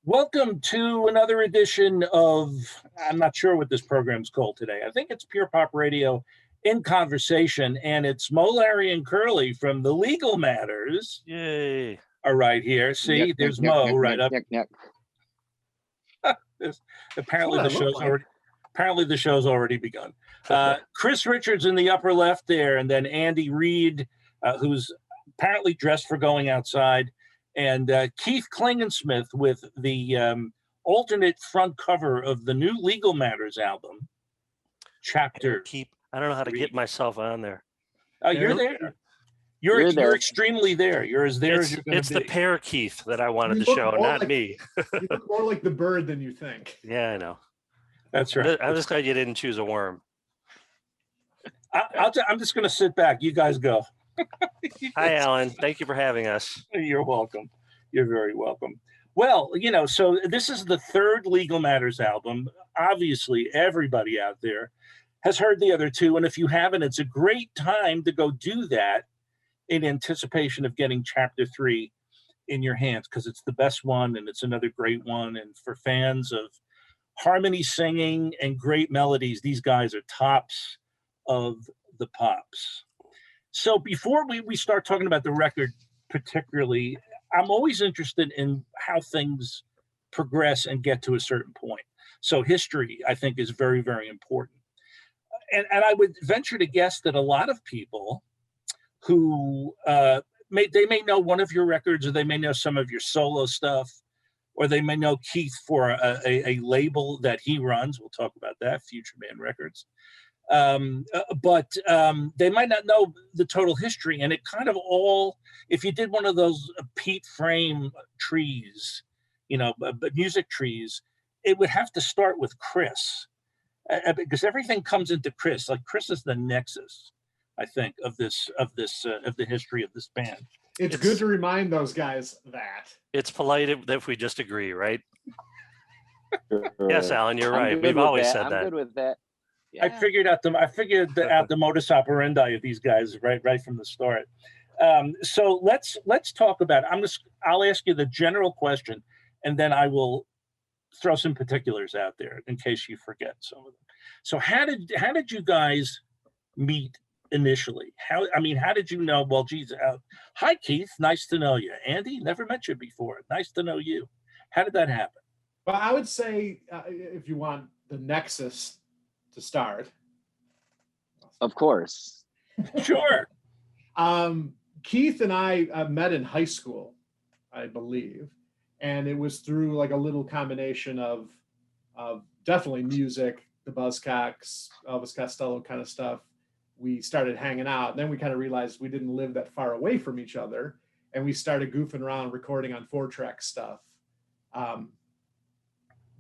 Welcome to another edition of, I'm not sure what this program's called today. I think it's Pure Pop Radio in Conversation, and it's Mo, Larry, and Curly from the Legal Matters. Yay. Are right here. See, there's Mo right up. Apparently the show's already begun. Chris Richards in the upper left there, and then Andy Reid, who's apparently dressed for going outside, and Keith Klingensmith with the alternate front cover of the new Legal Matters album, Chapter. I don't know how to get myself on there. Oh, you're there. You're extremely there. You're as there as you're going to be. It's the pair Keith that I wanted to show, not me. You look more like the bird than you think. Yeah, I know. That's right. I'm just glad you didn't choose a worm. I'm just going to sit back. You guys go. Hi, Alan. Thank you for having us. You're welcome. You're very welcome. Well, so this is the third Legal Matters album. Obviously, everybody out there has heard the other two. And if you haven't, it's a great time to go do that in anticipation of getting Chapter 3 in your hands, because it's the best one and it's another great one. And for fans of harmony singing and great melodies, these guys are tops of the pops. So before we start talking about the record particularly, I'm always interested in how things progress and get to a certain point. So history, I think, is very, very important. And I would venture to guess that a lot of people who may know one of your records, or they may know some of your solo stuff, or they may know Keith for a label that he runs. We'll talk about that, Future Man Records. But they might not know the total history, and it kind of all, if you did one of those peat frame trees, music trees, it would have to start with Chris, because everything comes into Chris. Like, Chris is the nexus, I think, of the history of this band. It's good to remind those guys that. It's polite if we just agree, right? Sure. Yes, Alan, you're right. We've always said that. I'm good with that. Yeah. I figured out the modus operandi of these guys right from the start. So let's talk about it. I'll ask you the general question, and then I will throw some particulars out there in case you forget some of them. So how did you guys meet initially? How did you know? Well, geez, hi Keith, nice to know you. Andy, never met you before. Nice to know you. How did that happen? Well, I would say if you want the nexus to start. Of course. Sure. Keith and I met in high school, I believe. And it was through like a little combination of definitely music, the Buzzcocks, Elvis Costello kind of stuff. We started hanging out. And then we kind of realized we didn't live that far away from each other. And we started goofing around, recording on 4-track stuff.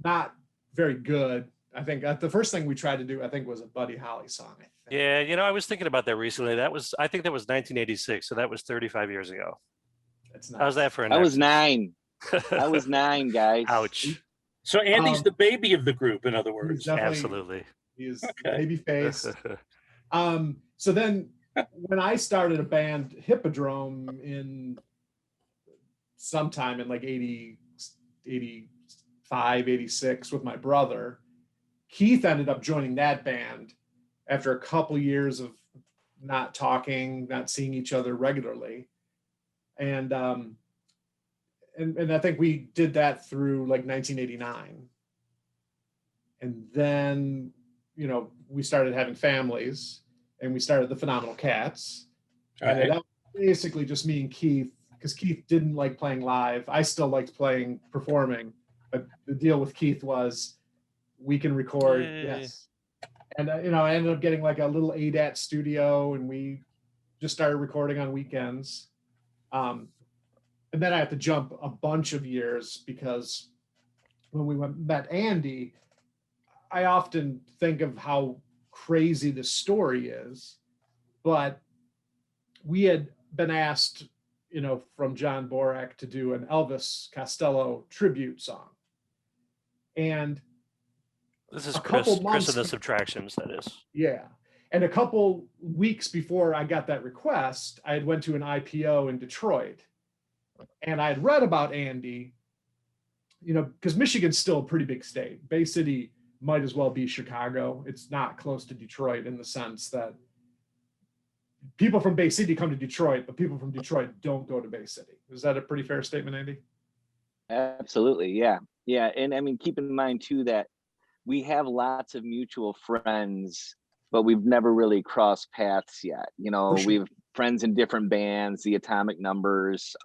Not very good. I think the first thing we tried to do, was a Buddy Holly song. I think. Yeah, I was thinking about that recently. I think that was 1986, so that was 35 years ago. That's nice. How's that for a I was 9. I was 9, guys. Ouch. So Andy's the baby of the group, in other words. Absolutely. He's baby face. So then when I started a band, Hippodrome, in sometime in like 80, 85, 86 with my brother, Keith ended up joining that band after a couple years of not talking, not seeing each other regularly. And I think we did that through like 1989. And then, we started having families, and we started the Phenomenal Cats. And that was basically just me and Keith, because Keith didn't like playing live. I still liked performing. But the deal with Keith was we can record, yes. And, I ended up getting like a little ADAT studio, and we just started recording on weekends. And then I had to jump a bunch of years, because when we met Andy, I often think of how crazy this story is, but we had been asked, from John Borak to do an Elvis Costello tribute song. And this is Chris of the Subtractions, that is. Yeah. And a couple weeks before I got that request, I had went to an IPO in Detroit, and I had read about Andy, you know, because Michigan's still a pretty big state. Bay City might as well be Chicago. It's not close to Detroit in the sense that people from Bay City come to Detroit, but people from Detroit don't go to Bay City. Is that a pretty fair statement, Andy? Absolutely. Yeah. Yeah. And I mean, keep in mind too, that we have lots of mutual friends, but we've never really crossed paths yet. You know, For sure. we have friends in different bands, the Atomic Numbers,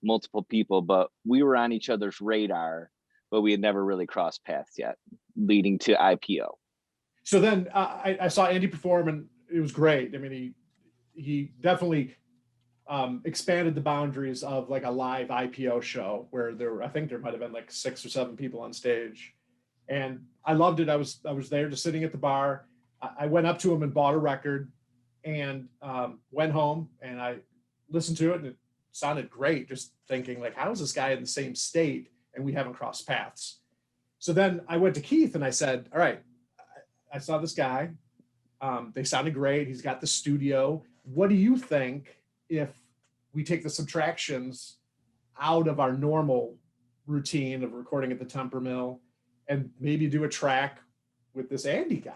multiple people, but we were on each other's radar, but we had never really crossed paths yet, leading to IPO. So then I saw Andy perform, and it was great. I mean, he definitely expanded the boundaries of like a live IPO show where I think there might've been like 6 or 7 people on stage, and I loved it. I was there just sitting at the bar. I went up to him and bought a record, and went home and I listened to it, and it sounded great. Just thinking like, how is this guy in the same state and we haven't crossed paths? So then I went to Keith and I said, all right, I saw this guy. They sounded great. He's got the studio. What do you think if we take the subtractions out of our normal routine of recording at the Temper Mill and maybe do a track with this Andy guy?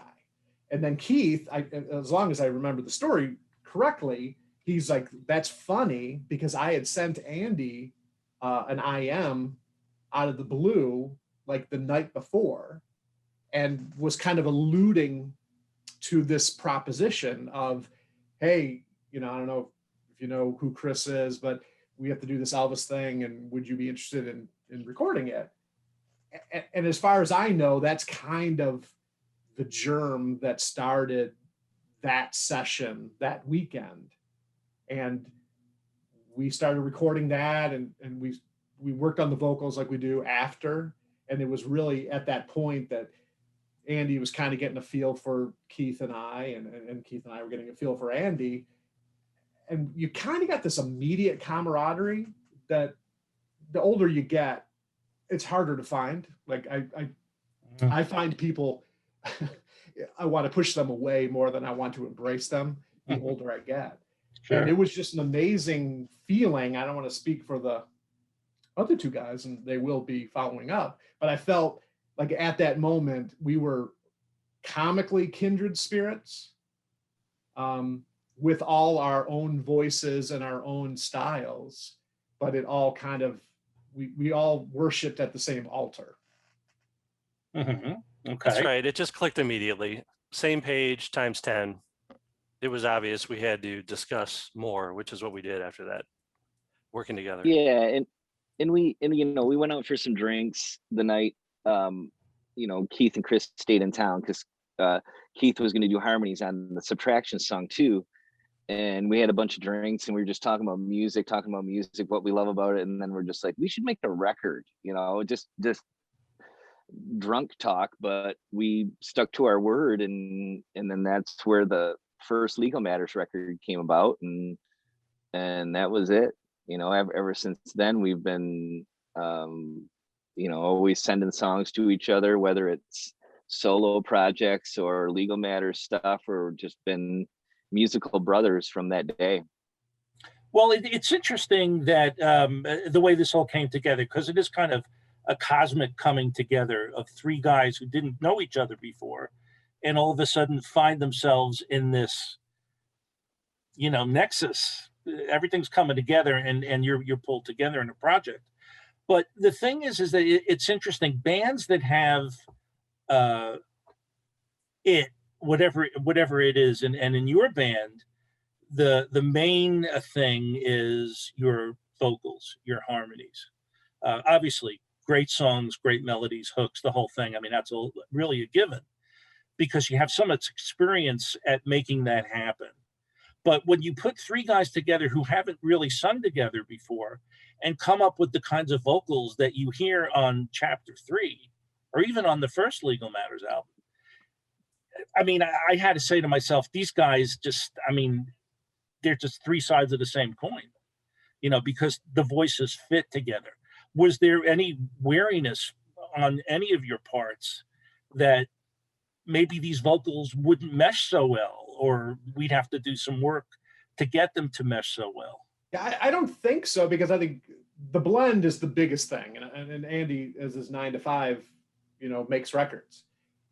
And then Keith, as long as I remember the story correctly, he's like, that's funny because I had sent Andy an IM out of the blue like the night before and was kind of alluding to this proposition of, hey, you know, I don't know if you know who Chris is, but we have to do this Elvis thing, and would you be interested in recording it? And as far as I know, that's kind of the germ that started that session that weekend. And we started recording that, and we worked on the vocals like we do after. And it was really at that point that Andy was kind of getting a feel for Keith and I, and Keith and I were getting a feel for Andy. And you kind of got this immediate camaraderie that the older you get, it's harder to find. Like I find people, I want to push them away more than I want to embrace them the older I get. Sure. And it was just an amazing feeling. I don't want to speak for the other 2 guys, and they will be following up, but I felt like at that moment we were comically kindred spirits, with all our own voices and our own styles, but it all kind of, we all worshiped at the same altar. Mm-hmm. Okay. That's right. It just clicked immediately. Same page times 10. It was obvious we had to discuss more, which is what we did after that, working together. Yeah. And we went out for some drinks the night, Keith and Chris stayed in town because Keith was going to do harmonies on the Subtraction song too. And we had a bunch of drinks and we were just talking about music, what we love about it. And then we're just like, we should make a record, just drunk talk, but we stuck to our word. And then that's where the first Legal Matters record came about. And that was it. Ever since then, we've been, always sending songs to each other, whether it's solo projects or Legal Matters stuff, or just been musical brothers from that day. Well, it's interesting that the way this all came together, because it is kind of a cosmic coming together of 3 guys who didn't know each other before, and all of a sudden find themselves in this, nexus. Everything's coming together, and you're pulled together in a project. But the thing is that it's interesting. Bands that have whatever it is, and in your band, the main thing is your vocals, your harmonies. Obviously, great songs, great melodies, hooks, the whole thing. I mean, that's really a given because you have so much experience at making that happen. But when you put 3 guys together who haven't really sung together before and come up with the kinds of vocals that you hear on Chapter 3, or even on the first Legal Matters album, I mean, I had to say to myself, these guys they're just 3 sides of the same coin, because the voices fit together. Was there any wariness on any of your parts that maybe these vocals wouldn't mesh so well, or we'd have to do some work to get them to mesh so well? Yeah, I don't think so, because I think the blend is the biggest thing. And Andy, as his 9 to 5, makes records,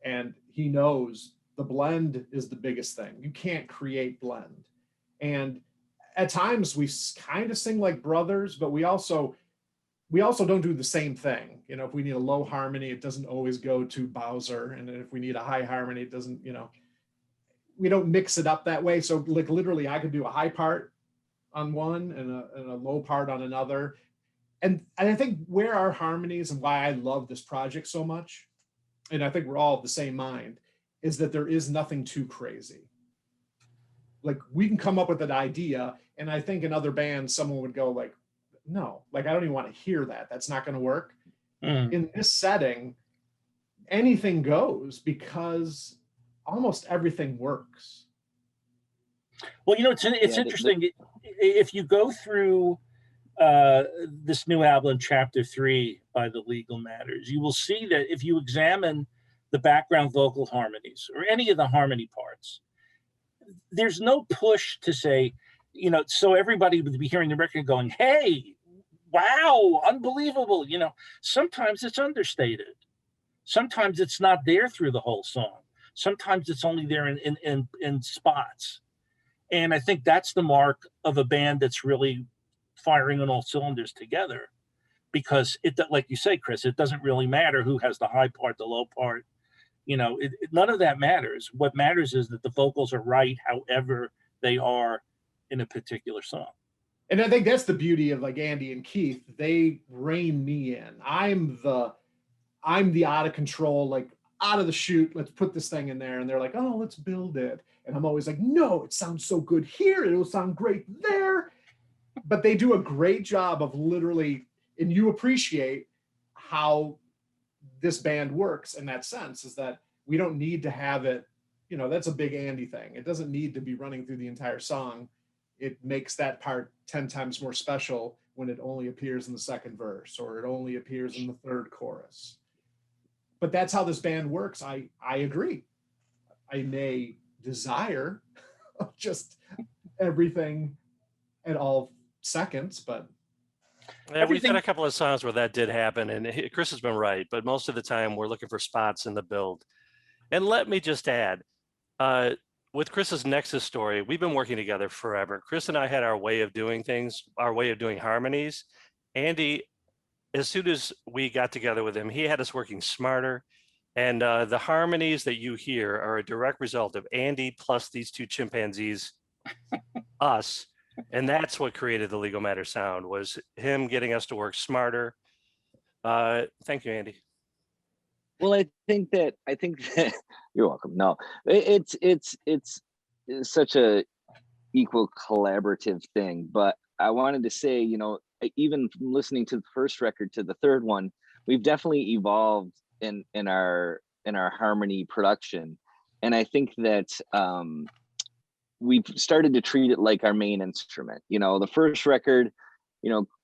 and he knows the blend is the biggest thing. You can't create blend. And at times we kind of sing like brothers, but we also don't do the same thing. If we need a low harmony, it doesn't always go to Bowser. And if we need a high harmony, it doesn't, we don't mix it up that way. So like literally I could do a high part on one and a low part on another. And I think where our harmonies and why I love this project so much, and I think we're all of the same mind, is that there is nothing too crazy. Like we can come up with an idea, and I think in other bands, someone would go like, no, like I don't even want to hear that. That's not going to work. In this setting, anything goes because almost everything works. Well, it's interesting. If you go through this new album, Chapter 3 by The Legal Matters, you will see that if you examine the background vocal harmonies or any of the harmony parts, there's no push to say, so everybody would be hearing the record going, hey, wow, unbelievable. Sometimes it's understated. Sometimes it's not there through the whole song. Sometimes it's only there in spots. And I think that's the mark of a band that's really firing on all cylinders together, because like you say, Chris, it doesn't really matter who has the high part, the low part. None of that matters. What matters is that the vocals are right, however they are in a particular song. And I think that's the beauty of like Andy and Keith. They rein me in. I'm the out of control, like out of the chute. Let's put this thing in there. And they're like, oh, let's build it. And I'm always like, no, it sounds so good here. It'll sound great there. But they do a great job of literally, and you appreciate how this band works in that sense, is that we don't need to have it, that's a big Andy thing. It doesn't need to be running through the entire song. It makes that part 10 times more special when it only appears in the second verse, or it only appears in the third chorus. But that's how this band works. I agree. I may desire just everything at all seconds, but yeah, we've had a couple of songs where that did happen, and Chris has been right, but most of the time we're looking for spots in the build. And let me just add, with Chris's Nexus story, we've been working together forever. Chris and I had our way of doing things, our way of doing harmonies. Andy, as soon as we got together with him, he had us working smarter. And the harmonies that you hear are a direct result of Andy plus these two chimpanzees, us. And that's what created the Legal Matter sound, was him getting us to work smarter. Thank you, Andy. Well, I think that you're welcome. No, it's such a equal collaborative thing. But I wanted to say, even from listening to the first record to the third one, we've definitely evolved in our harmony production. And I think that we've started to treat it like our main instrument. The first record,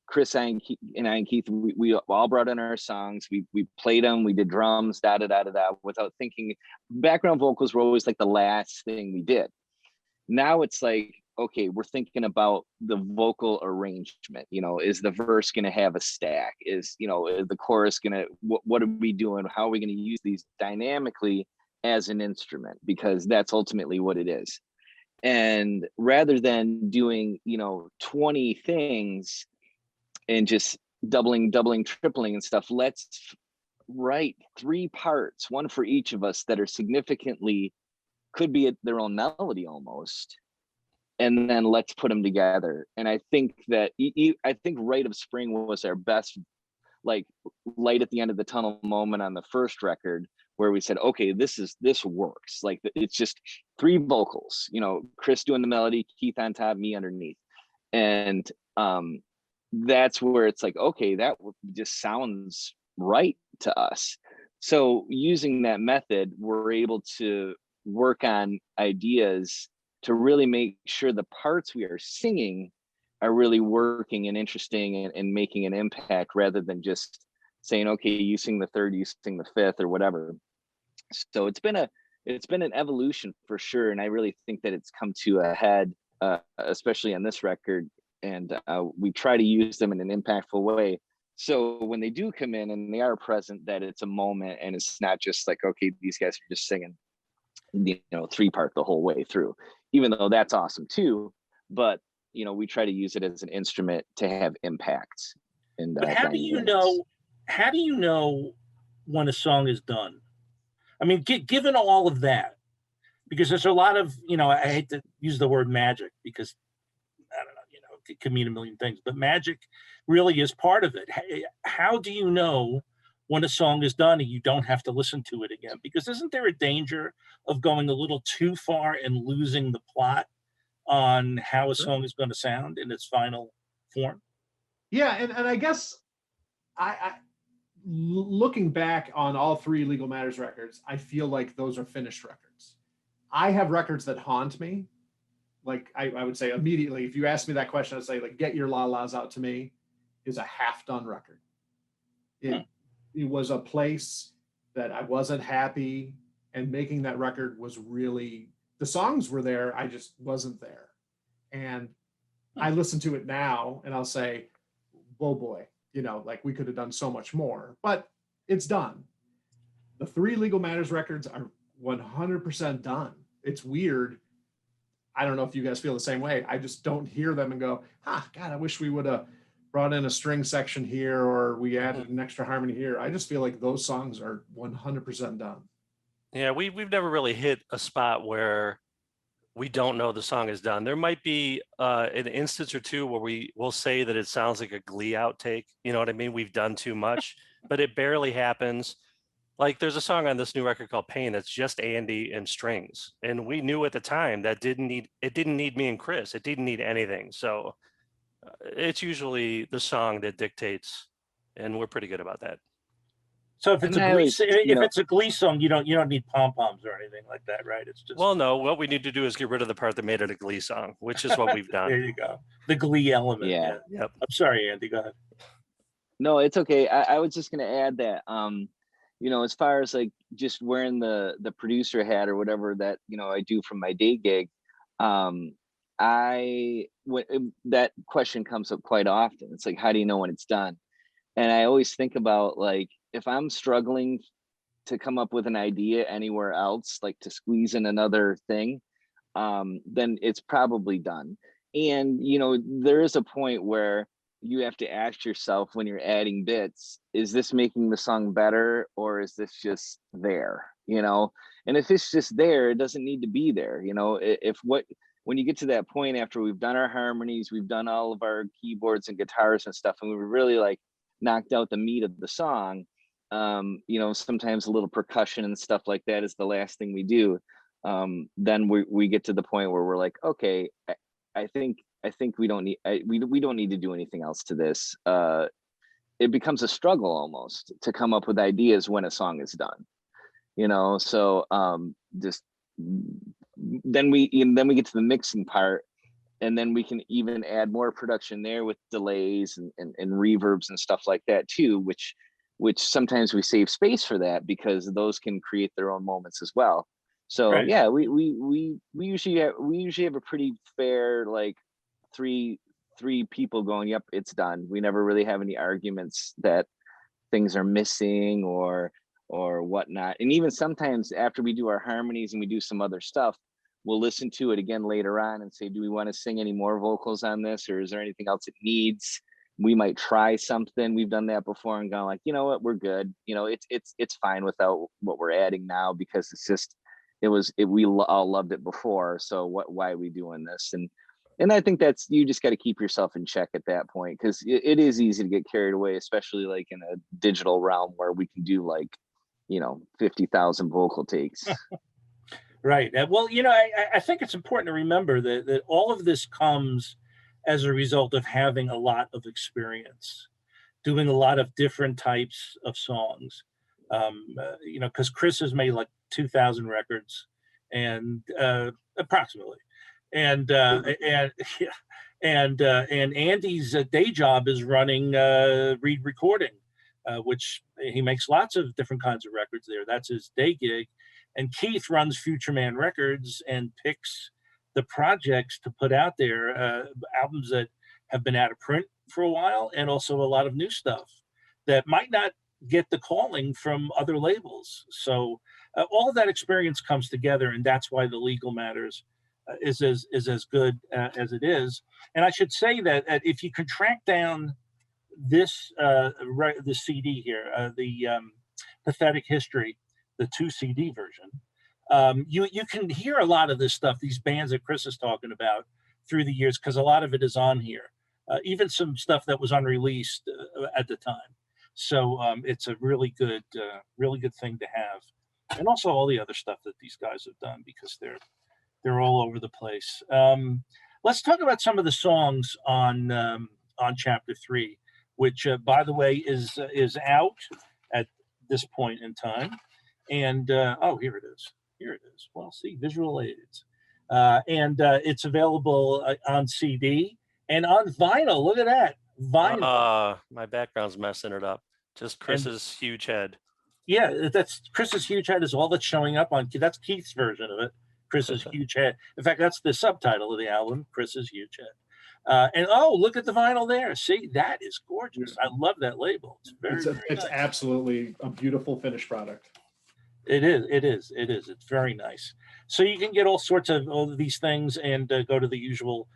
Chris and I and Keith, we all brought in our songs. We played them. We did drums, without thinking. Background vocals were always like the last thing we did. Now it's like, okay, we're thinking about the vocal arrangement. Is the verse going to have a stack? Is the chorus going to? What are we doing? How are we going to use these dynamically as an instrument? Because that's ultimately what it is. And rather than doing 20 things and just doubling, tripling and stuff, let's write 3 parts, one for each of us, that are significantly, could be their own melody almost, and then let's put them together. And I think that I think Rite of Spring was our best, like, light at the end of the tunnel moment on the first record, where we said, okay, this works. Like, it's just 3 vocals, Chris doing the melody, Keith on top, me underneath. And that's where it's like, okay, that just sounds right to us. So using that method, we're able to work on ideas to really make sure the parts we are singing are really working and interesting and making an impact, rather than just saying, okay, you sing the third, you sing the fifth, or whatever. So it's been an evolution for sure. And I really think that it's come to a head, especially on this record, we try to use them in an impactful way. So when they do come in and they are present, that it's a moment and it's not just like, okay, these guys are just singing, 3-part the whole way through, even though that's awesome too. But, we try to use it as an instrument to have impact. And but how do you know when a song is done? I mean, given all of that, because there's a lot of, I hate to use the word magic because I don't know, it can mean a million things, but magic really is part of it. How do you know when a song is done and you don't have to listen to it again? Because isn't there a danger of going a little too far and losing the plot on how a song is going to sound in its final form? Yeah, and I guess I looking back on all 3 Legal Matters records, I feel like those are finished records. I have records that haunt me. Like I would say immediately, if you ask me that question, I'd say like Get Your La La's Out to Me is a half done record. It was a place that I wasn't happy, and making that record was really, the songs were there, I just wasn't there. And I listen to it now and I'll say, whoa boy, like we could have done so much more, but it's done. The 3 Legal Matters records are 100% done. It's weird. I don't know if you guys feel the same way. I just don't hear them and go, God, I wish we would have brought in a string section here, or we added an extra harmony here. I just feel like those songs are 100% done. Yeah, we've never really hit a spot where we don't know the song is done. There might be an instance or two where we will say that it sounds like a Glee outtake. You know what I mean? We've done too much, but it barely happens. Like there's a song on this new record called Pain that's just Andy and strings. And we knew at the time that didn't need me and Chris. It didn't need anything. So it's usually the song that dictates, and we're pretty good about that. So if it's it's a Glee song, you don't need pom-poms or anything like that, right? It's just, well, no, what we need to do is get rid of the part that made it a Glee song, which is what we've done. There you go. The Glee element. Yeah. Yep. I'm sorry, Andy, go ahead. No, it's okay. I was just going to add that, as far as like just wearing the producer hat or whatever that, I do from my day gig, that question comes up quite often. It's like, how do you know when it's done? And I always think about like, if I'm struggling to come up with an idea anywhere else, like to squeeze in another thing, then it's probably done. And, there is a point where you have to ask yourself when you're adding bits, is this making the song better, or is this just there? And if it's just there, it doesn't need to be there. When you get to that point after we've done our harmonies, we've done all of our keyboards and guitars and stuff, and we really like knocked out the meat of the song, sometimes a little percussion and stuff like that is the last thing we do. Then we get to the point where we're like, okay, I think we don't need to do anything else to this. It becomes a struggle almost to come up with ideas when a song is done, so just then we get to the mixing part, and then we can even add more production there with delays and reverbs and stuff like that too, which sometimes we save space for that because those can create their own moments as well. So right. Yeah, we usually have a pretty fair like three people going, yep, it's done. We never really have any arguments that things are missing or whatnot. And even sometimes after we do our harmonies and we do some other stuff, we'll listen to it again later on and say, do we want to sing any more vocals on this, or is there anything else it needs? We might try something. We've done that before and gone like, you know what, we're good. It's fine without what we're adding now, because it's just, we all loved it before. So why are we doing this? And I think that's, you just got to keep yourself in check at that point, because it is easy to get carried away, especially like in a digital realm where we can do like, 50,000 vocal takes. Right. Well, I think it's important to remember that all of this comes as a result of having a lot of experience, doing a lot of different types of songs. Because Chris has made like 2,000 records, and approximately, and Andy's day job is running Reed Recording, which he makes lots of different kinds of records there. That's his day gig. And Keith runs Future Man Records and picks the projects to put out there, albums that have been out of print for a while, and also a lot of new stuff that might not get the calling from other labels. So all of that experience comes together, and that's why the Legal Matters is as good as it is. And I should say that if you can track down this the CD here, the Pathetic History, the 2 CD version, you can hear a lot of this stuff, these bands that Chris is talking about through the years, because a lot of it is on here, even some stuff that was unreleased at the time. So it's a really good thing to have, and also all the other stuff that these guys have done, because they're all over the place. Let's talk about some of the songs on Chapter 3, which, by the way, is out at this point in time. And oh, here it is. Here it is. Well, see, visual aids, and it's available on CD and on vinyl. Look at that. Vinyl. My background's messing it up. Just Chris's huge head. Yeah, that's Chris's huge head is all that's showing up on. That's Keith's version of it. Chris's huge head. In fact, that's the subtitle of the album. Chris's huge head. And oh, look at the vinyl there. See, that is gorgeous. I love that label. It's very it's nice. Absolutely a beautiful finished product. It is. It's very nice. So you can get all sorts of all of these things, and go to the usual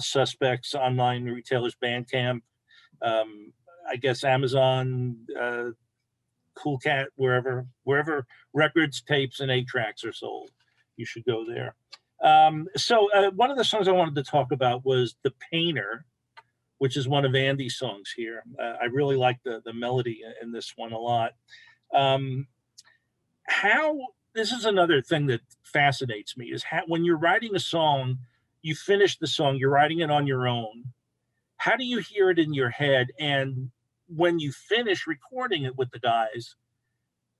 suspects, online retailers, Bandcamp, I guess Amazon, Cool Cat, wherever records, tapes, and 8-tracks are sold. You should go there. So one of the songs I wanted to talk about was "The Painter," which is one of Andy's songs here. I really like the melody in this one a lot. This is another thing that fascinates me, is how, when you're writing a song, you finish the song, you're writing it on your own. How do you hear it in your head? And when you finish recording it with the guys,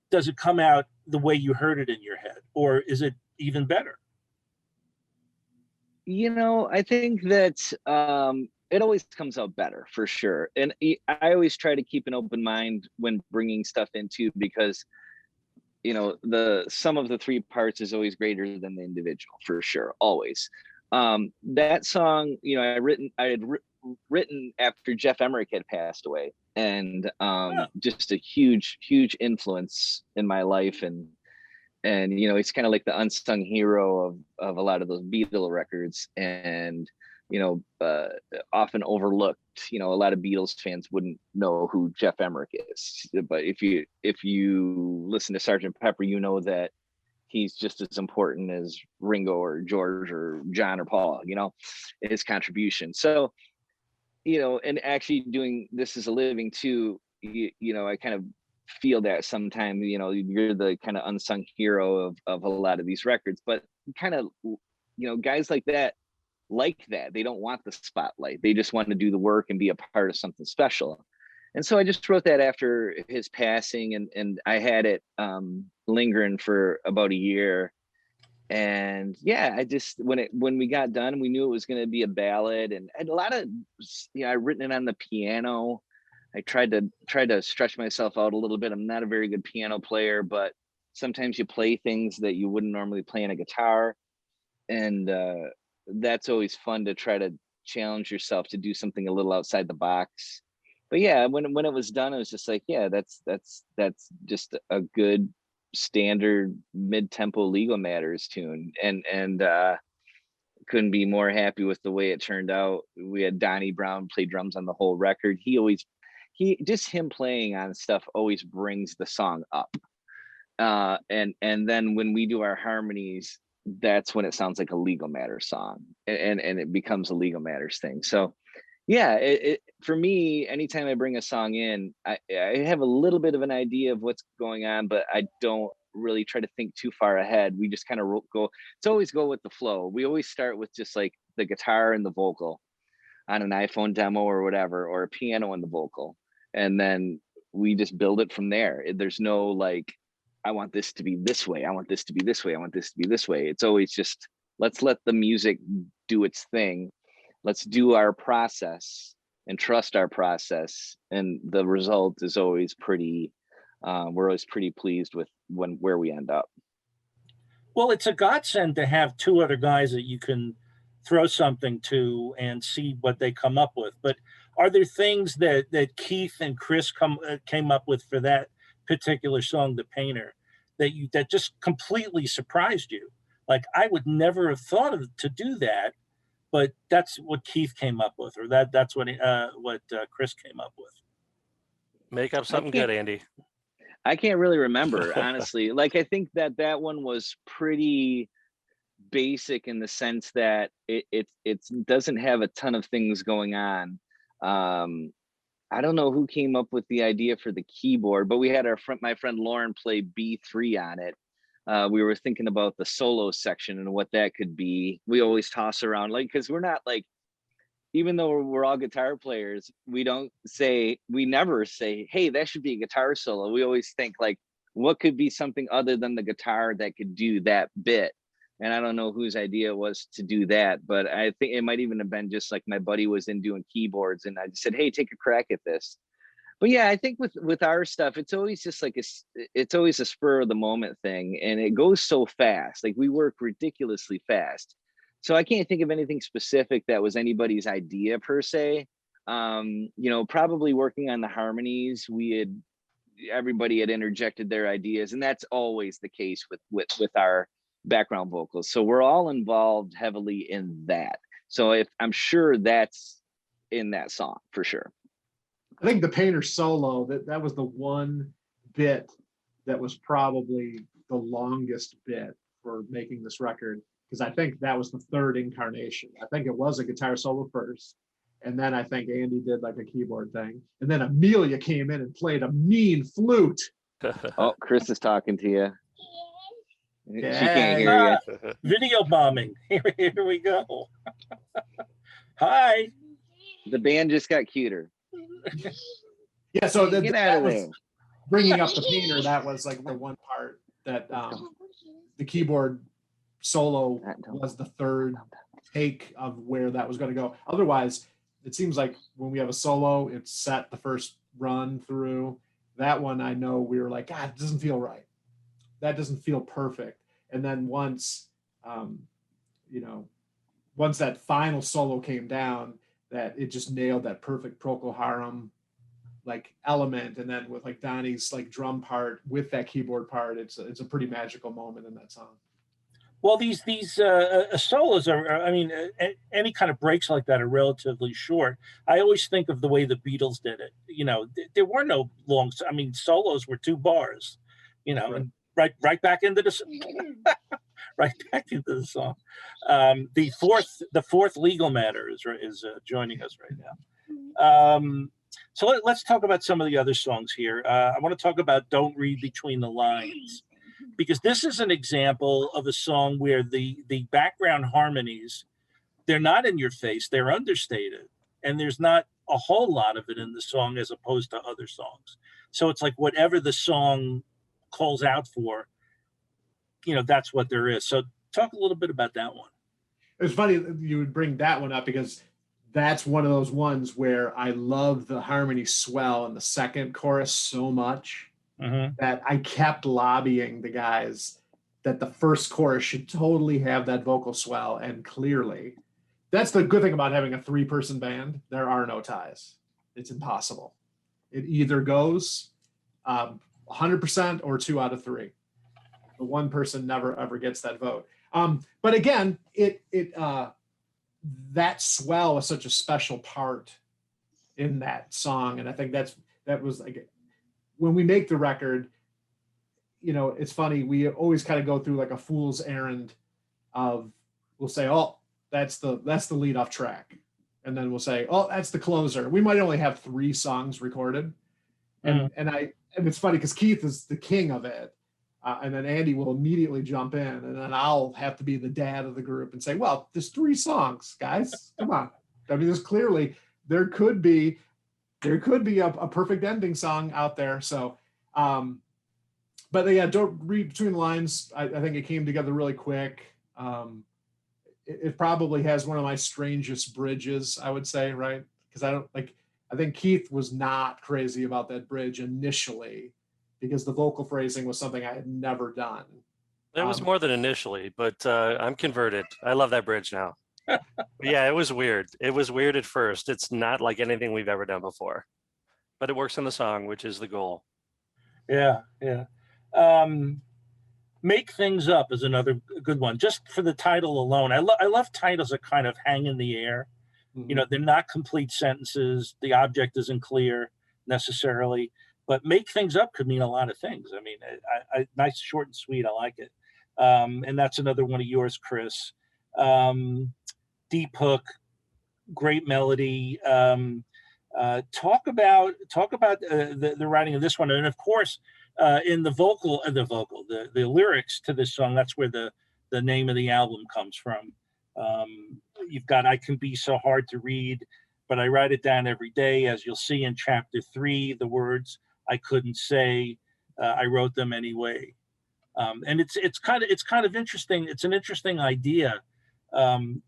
does it come out the way you heard it in your head, or is it even better? I think that it always comes out better, for sure. And I always try to keep an open mind when bringing stuff into, because the sum of the 3 parts is always greater than the individual, for sure, always. That song, I had written after Jeff Emmerich had passed away, and just a huge influence in my life, and he's kind of like the unsung hero of a lot of those Beatle records, and often overlooked. A lot of Beatles fans wouldn't know who Jeff Emmerich is, but if you listen to Sgt. Pepper, that he's just as important as Ringo or George or John or Paul, his contribution. So, and actually doing this as a living too, I kind of feel that sometimes, you're the kind of unsung hero of a lot of these records, but kind of, guys like that, they don't want the spotlight. They just want to do the work and be a part of something special. And so I just wrote that after his passing, and I had it lingering for about a year. And yeah, I just, when we got done, we knew it was going to be a ballad, and a lot of, I'd written it on the piano. I tried to stretch myself out a little bit. I'm not a very good piano player, but sometimes you play things that you wouldn't normally play on a guitar. And that's always fun, to try to challenge yourself to do something a little outside the box. But yeah, when it was done, it was just like, yeah, that's just a good standard mid-tempo Legal Matters tune, and couldn't be more happy with the way it turned out. We had Donnie Brown play drums on the whole record. Him playing on stuff always brings the song up. And then when we do our harmonies, that's when it sounds like a Legal Matters song, and it becomes a Legal Matters thing. So yeah, for me, anytime I bring a song in, I have a little bit of an idea of what's going on, but I don't really try to think too far ahead. We just kind of always go with the flow. We always start with just like the guitar and the vocal on an iPhone demo or whatever, or a piano and the vocal. And then we just build it from there. There's no like, I want this to be this way, I want this to be this way, I want this to be this way. It's always just, let's let the music do its thing. Let's do our process and trust our process. And the result is always pretty, we're always pretty pleased with where we end up. Well, it's a godsend to have 2 other guys that you can throw something to and see what they come up with. But are there things that Keith and Chris came up with for that particular song, The Painter, that just completely surprised you? Like, I would never have thought of to do that, but that's what Keith came up with, or that's what Chris came up with. Make up something good, Andy. I can't really remember, honestly. Like, I think that one was pretty basic in the sense that it doesn't have a ton of things going on. I don't know who came up with the idea for the keyboard, but we had my friend Lauren play B3 on it. We were thinking about the solo section and what that could be. We always toss around, like, because we're not like, even though we're all guitar players, we never say, hey, that should be a guitar solo. We always think, like, what could be something other than the guitar that could do that bit? And I don't know whose idea it was to do that, but I think it might even have been just like my buddy was in doing keyboards and I just said, hey, take a crack at this. But yeah, I think with our stuff, it's always just like it's always a spur of the moment thing, and it goes so fast. Like, we work ridiculously fast. So I can't think of anything specific that was anybody's idea per se. Probably working on the harmonies, everybody had interjected their ideas, and that's always the case with our background vocals. So we're all involved heavily in that. So I'm sure that's in that song for sure. I think the Painter solo, that was the one bit that was probably the longest bit for making this record, because I think that was the third incarnation. I think it was a guitar solo first, and then I think Andy did like a keyboard thing, and then Amelia came in and played a mean flute. Oh, Chris is talking to you. Yeah. She can't hear you. Video bombing. Here we go. Hi. The band just got cuter. Yeah, so Get out of there. Bringing up the Painter, that was like the one part that the keyboard solo was the third take of where that was going to go. Otherwise, it seems like when we have a solo, it's set the first run through. That one, I know we were like, God, it doesn't feel right. That doesn't feel perfect. And then once that final solo came down, that it just nailed that perfect Procol Harum like element. And then with like Donnie's like drum part with that keyboard part, it's a pretty magical moment in that song. Well, these solos are, I mean, any kind of breaks like that are relatively short. I always think of the way the Beatles did it. There were no long, I mean, solos were 2 bars, Right. and right back into the right back into the song. The fourth legal matter is joining us right now. So let's talk about some of the other songs here. I want to talk about Don't Read Between the Lines, because this is an example of a song where the background harmonies, they're not in your face, they're understated, and there's not a whole lot of it in the song as opposed to other songs. So it's like whatever the song calls out for, that's what there is. So talk a little bit about that one. It's funny that you would bring that one up, because that's one of those ones where I love the harmony swell in the second chorus so much that I kept lobbying the guys that the first chorus should totally have that vocal swell. And clearly, that's the good thing about having a 3-person band. There are no ties. It's impossible. It either goes 100% or 2 out of 3. The one person never ever gets that vote. But again, that swell is such a special part in that song, and I think that was like, when we make the record, it's funny, we always kind of go through like a fool's errand of, we'll say, oh, that's the lead off track, and then we'll say, oh, that's the closer. We might only have 3 songs recorded, and it's funny because Keith is the king of it. And then Andy will immediately jump in, and then I'll have to be the dad of the group and say, well, there's 3 songs, guys. Come on. I mean, there could be a perfect ending song out there. So, but yeah, Don't Read Between the Lines. I think it came together really quick. It probably has one of my strangest bridges, I would say, right? Because I think Keith was not crazy about that bridge initially, because the vocal phrasing was something I had never done. There was more than initially, but I'm converted. I love that bridge now. Yeah, it was weird. It was weird at first. It's not like anything we've ever done before, but it works in the song, which is the goal. Yeah, yeah. Um, Make Things Up is another good one, just for the title alone. I love titles that kind of hang in the air. You know, they're not complete sentences. The object isn't clear necessarily, but Make Things Up could mean a lot of things. I mean, nice, short and sweet. I like it. And that's another one of yours, Chris. Deep hook, great melody. Talk about the writing of this one, and of course, in the lyrics to this song. That's where the name of the album comes from. You've got "I can be so hard to read, but I write it down every day." As you'll see in chapter 3, the words I couldn't say, I wrote them anyway. And it's kind of interesting. It's an interesting idea to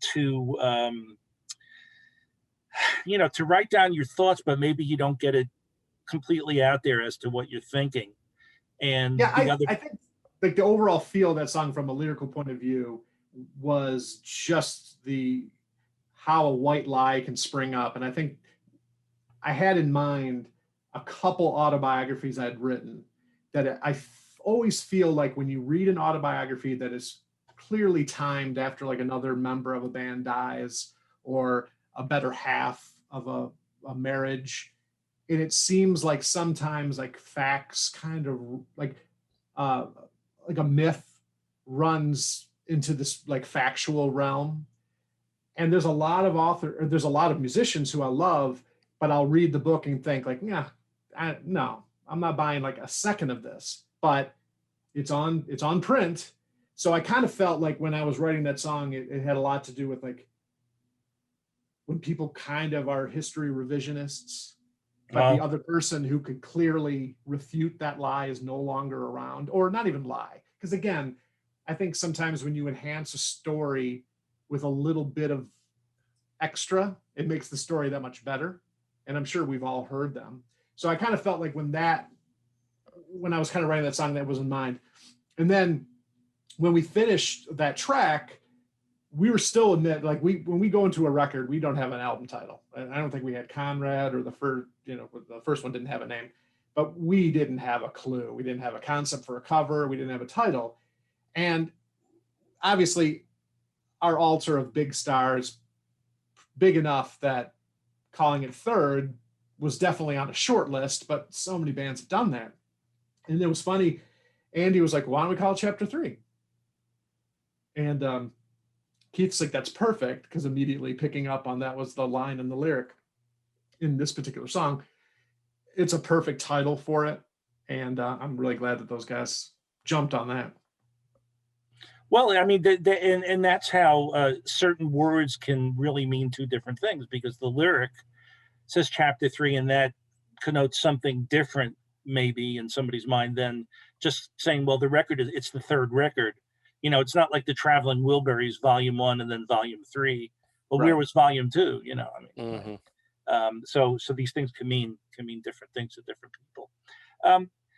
to write down your thoughts, but maybe you don't get it completely out there as to what you're thinking. And Yeah, the other, I think like the overall feel of that song from a lyrical point of view was just the how a white lie can spring up. And I think I had in mind a couple autobiographies I'd written that always feel like when you read an autobiography that is clearly timed after like another member of a band dies or a better half of a marriage, and it seems like sometimes like facts kind of like a myth runs into this like factual realm. And there's a lot of musicians who I love, but I'll read the book and think like, yeah, no, I'm not buying like a second of this, but it's on print. So I kind of felt like when I was writing that song, it had a lot to do with like when people kind of are history revisionists, but the other person who could clearly refute that lie is no longer around, or not even lie. Because again, I think sometimes when you enhance a story with a little bit of extra, it makes the story that much better. And I'm sure we've all heard them. So I kind of felt like when I was kind of writing that song, that was in mind. And then when we finished that track, we were still in that, like when we go into a record, we don't have an album title. And I don't think we had Conrad or the first one didn't have a name, but we didn't have a clue. We didn't have a concept for a cover. We didn't have a title. And obviously our altar of big stars, big enough that calling it Third was definitely on a short list, but so many bands have done that. And it was funny. Andy was like, why don't we call it Chapter 3? And Keith's like, that's perfect, because immediately picking up on that was the line in the lyric in this particular song. It's a perfect title for it. And I'm really glad that those guys jumped on that. well, I mean, and that's how certain words can really mean two different things, because the lyric says Chapter 3, and that connotes something different maybe in somebody's mind than just saying, well, it's the third record. It's not like the Traveling Wilburys Volume 1 and then Volume 3. Well, Right. where was Volume 2? I mean, Mm-hmm. so these things can mean different things to different people.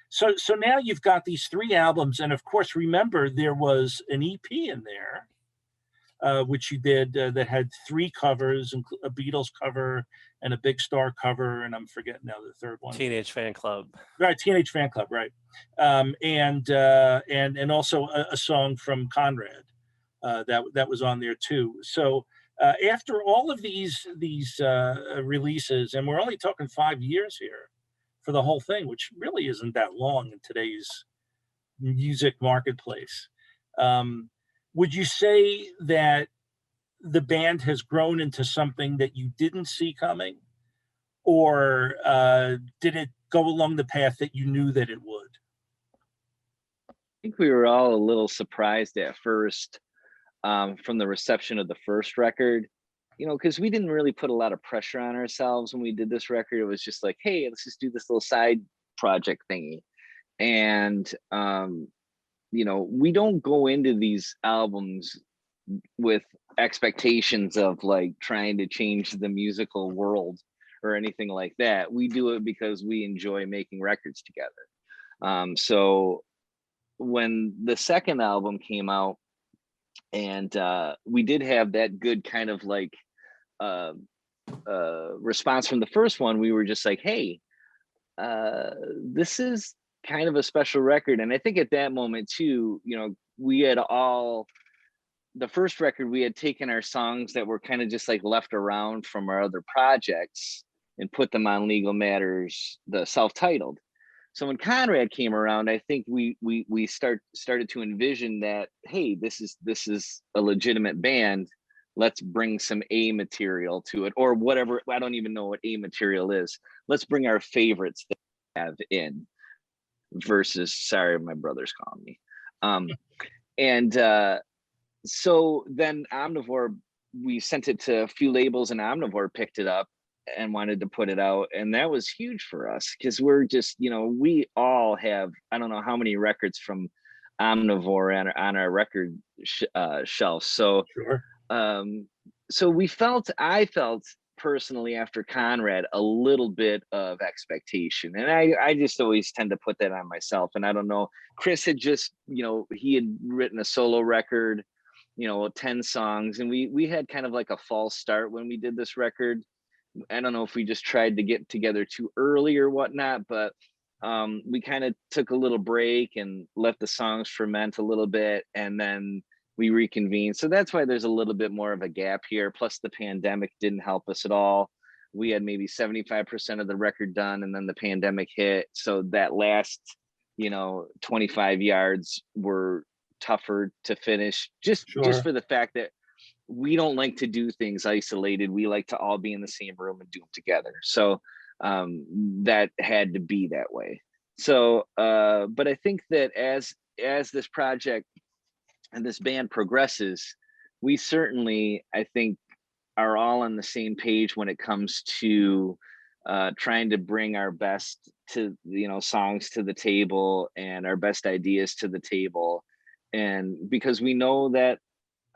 So now you've got these 3 albums, and of course, remember there was an EP in there, which you did that had 3 covers, a Beatles cover and a Big Star cover, and I'm forgetting now the third one. Teenage Fan Club. Right, Teenage Fan Club, right? And also a song from Conrad that was on there too. So after all of these releases, and we're only talking 5 years here for the whole thing, which really isn't that long in today's music marketplace. Would you say that the band has grown into something that you didn't see coming, or did it go along the path that you knew that it would? I think we were all a little surprised at first from the reception of the first record, because we didn't really put a lot of pressure on ourselves when we did this record. It was just like, hey, let's just do this little side project thingy. And, we don't go into these albums with expectations of like trying to change the musical world or anything like that. We do it because we enjoy making records together. So when the second album came out, And we did have that good kind of like response from the first one. We were just like, hey, this is kind of a special record. And I think at that moment too, you know, we had the first record, we had taken our songs that were kind of just like left around from our other projects and put them on Legal Matters, the self-titled. So when Conrad came around, I think we started to envision that, hey, this is a legitimate band. Let's bring some A material to it, or whatever. I don't even know what A material is. Let's bring our favorites that we have in versus, sorry, my brother's calling me. So then Omnivore, we sent it to a few labels, and Omnivore picked it up and wanted to put it out. And that was huge for us because we're just, you know, we all have, I don't know how many records from Omnivore on our record shelf. So, Sure. So I felt personally after Conrad a little bit of expectation, and I just always tend to put that on myself. And I don't know, Chris had just, you know, he had written a solo record, you know, 10 songs, and we had kind of like a false start when we did this record. I don't know if we just tried to get together too early or whatnot, but we kind of took a little break and let the songs ferment a little bit, and then we reconvened. So that's why there's a little bit more of a gap here. Plus the pandemic didn't help us at all. We had maybe 75% of the record done, and then the pandemic hit. So that last, you know, 25 yards were tougher to finish, just for the fact that we don't like to do things isolated. We like to all be in the same room and do them together. So that had to be that way. So, but I think that as this project and this band progresses, we certainly, I think, are all on the same page when it comes to trying to bring our best to, you know, songs to the table and our best ideas to the table. And because we know that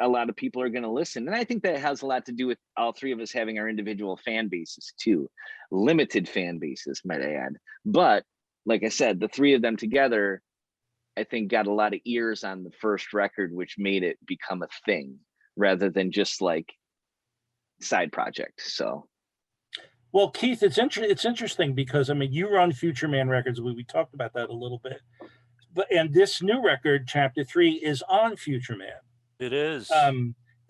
a lot of people are going to listen. And I think that has a lot to do with all three of us having our individual fan bases too. Limited fan bases, might I add. But like I said, the three of them together, I think, got a lot of ears on the first record, which made it become a thing rather than just like side project. So, well, Keith, it's interesting because, I mean, you run Future Man Records. We talked about that a little bit, and this new record, Chapter 3, is on Future Man. It is.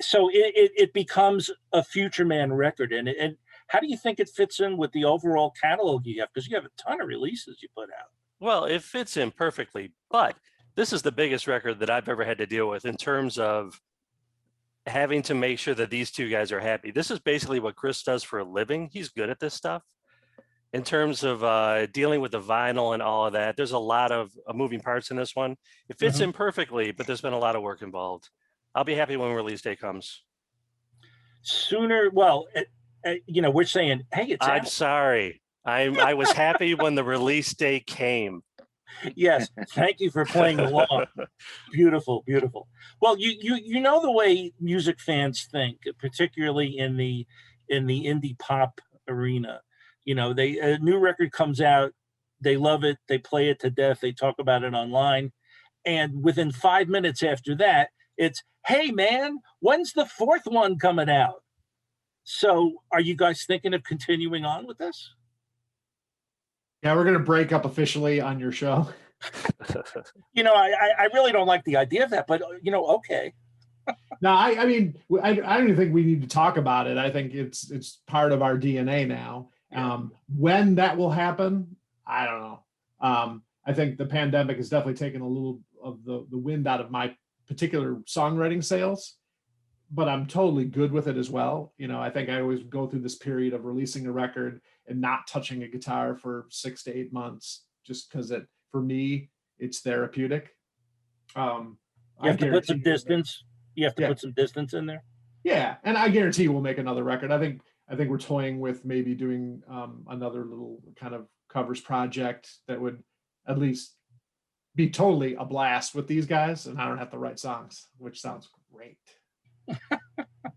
So it becomes a Future Man record, and how do you think it fits in with the overall catalog you have? Because you have a ton of releases you put out. Well, it fits in perfectly, but this is the biggest record that I've ever had to deal with in terms of having to make sure that these two guys are happy. This is basically what Chris does for a living. He's good at this stuff. In terms of dealing with the vinyl and all of that, there's a lot of moving parts in this one. It fits in perfectly, but there's been a lot of work involved. I'll be happy when release day comes. Sooner, well, you know, we're saying, hey, it's I'm out. sorry. I was happy when the release day came. Yes, thank you for playing along. Beautiful, beautiful. Well, you know the way music fans think, particularly in the indie pop arena. You know, a new record comes out, they love it, they play it to death, they talk about it online, and within 5 minutes after that, it's, hey man, when's the fourth one coming out? So are you guys thinking of continuing on with this? Yeah, we're going to break up officially on your show. You know, I really don't like the idea of that, but, you know, okay. No, I mean, I don't even think we need to talk about it. I think it's part of our DNA now. Yeah. When that will happen, I don't know. I think the pandemic has definitely taken a little of the wind out of my particular songwriting sails, but I'm totally good with it as well. You know, I think I always go through this period of releasing a record and not touching a guitar for 6 to 8 months, just because for me, it's therapeutic. You have to put some distance. You have to put some distance in there. Yeah, and I guarantee we'll make another record. I think we're toying with maybe doing another little kind of covers project that would at least be totally a blast with these guys, and I don't have to write songs, which sounds great.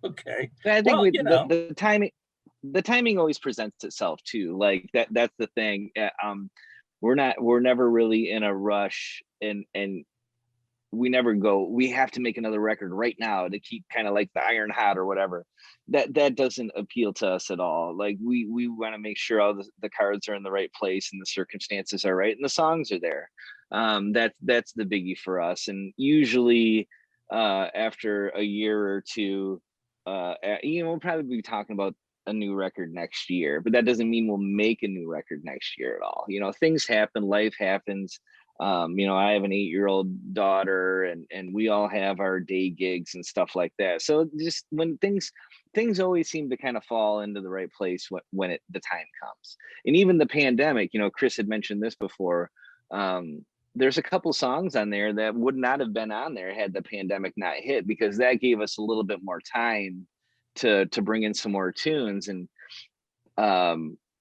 Okay. I think the timing always presents itself too. Like that's the thing. We're never really in a rush, and we never go, we have to make another record right now to keep kind of like the iron hot or whatever. That doesn't appeal to us at all. Like we want to make sure all the cards are in the right place and the circumstances are right and the songs are there. That's the biggie for us. And usually after a year or two, we'll probably be talking about a new record next year, but that doesn't mean we'll make a new record next year at all. Things happen, life happens. I have an 8-year-old daughter and we all have our day gigs and stuff like that. So just when things always seem to kind of fall into the right place when the time comes. And even the pandemic, Chris had mentioned this before. There's a couple songs on there that would not have been on there had the pandemic not hit, because that gave us a little bit more time to bring in some more tunes. And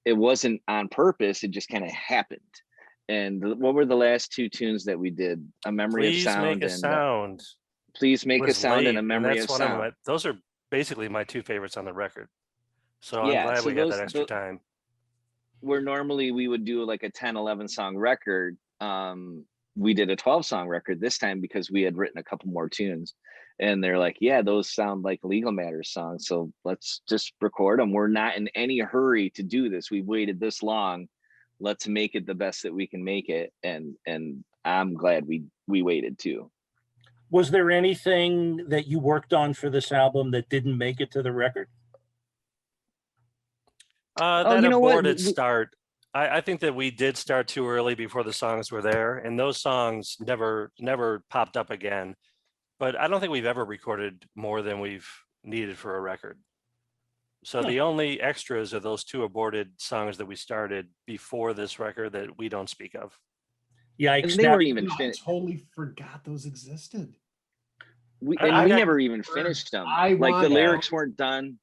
it wasn't on purpose. It just kind of happened. And what were the last 2 tunes that we did? A Memory of Sound. Please Make a Sound. Please Make a Sound and A Memory of Sound. Those are basically my 2 favorites on the record. So I'm glad we had that extra time. Where normally we would do like a 10, 11 song record. We did a 12-song record this time because we had written a couple more tunes. And they're like, yeah, those sound like Legal Matters songs. So let's just record them. We're not in any hurry to do this. We've waited this long. Let's make it the best that we can make it. And I'm glad we waited too. Was there anything that you worked on for this album that didn't make it to the record? That aborted start. I think that we did start too early before the songs were there, and those songs never popped up again. But I don't think we've ever recorded more than we've needed for a record. So the only extras are those 2 aborted songs that we started before this record that we don't speak of. Yeah, I totally forgot those existed. We never even finished them. The lyrics weren't done.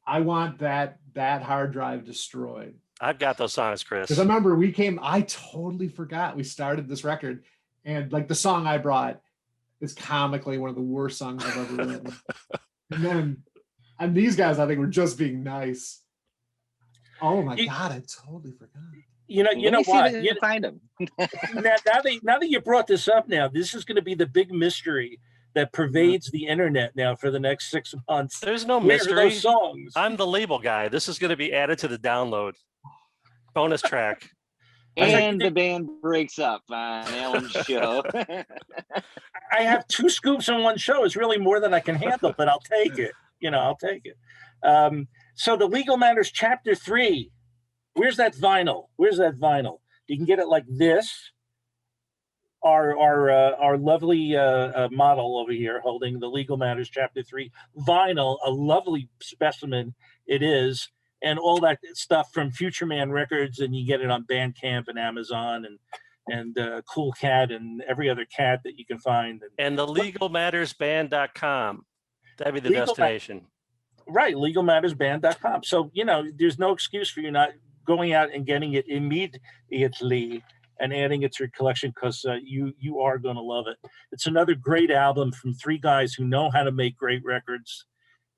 I want that hard drive destroyed. I've got those songs, Chris. Because I remember I totally forgot we started this record, and like the song I brought is comically one of the worst songs I've ever written. And these guys, I think, were just being nice. Oh my God, I totally forgot. You know what? You find them. now that you brought this up, this is going to be the big mystery that pervades the internet now for the next 6 months. There's no mystery. Where are those songs? I'm the label guy. This is going to be added to the download. Bonus track. And the band breaks up on Alan's show. I have 2 scoops on one show. It's really more than I can handle, but I'll take it. I'll take it. So the Legal Matters Chapter 3. Where's that vinyl? You can get it like this. Our lovely model over here holding the Legal Matters Chapter 3 vinyl, a lovely specimen it is, and all that stuff from Future Man Records, and you get it on Bandcamp and Amazon and Cool Cat and every other cat that you can find. And the legalmattersband.com. That'd be the destination. Right, legalmattersband.com. So, there's no excuse for you not going out and getting it immediately and adding it to your collection, because you are going to love it. It's another great album from 3 guys who know how to make great records.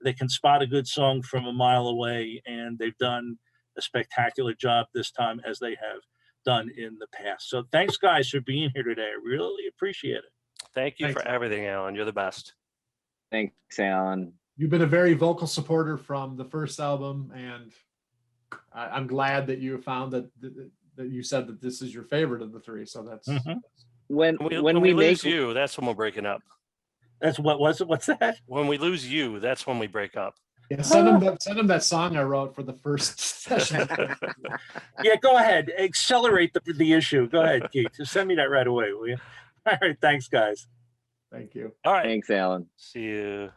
They can spot a good song from a mile away, and they've done a spectacular job this time, as they have done in the past. So thanks, guys, for being here today. I really appreciate it. Thank you for everything, Alan. You're the best. Thanks, Alan. You've been a very vocal supporter from the first album, and I'm glad that you found that you said that this is your favorite of the 3. So that's when we lose you, that's when we're breaking up. That's what was it? What's that? When we lose you, that's when we break up. Yeah, send him that song I wrote for the first session. Yeah, go ahead. Accelerate the issue. Go ahead, Keith. Just send me that right away, will you? All right, thanks, guys. Thank you. All right. Thanks, Alan. See you.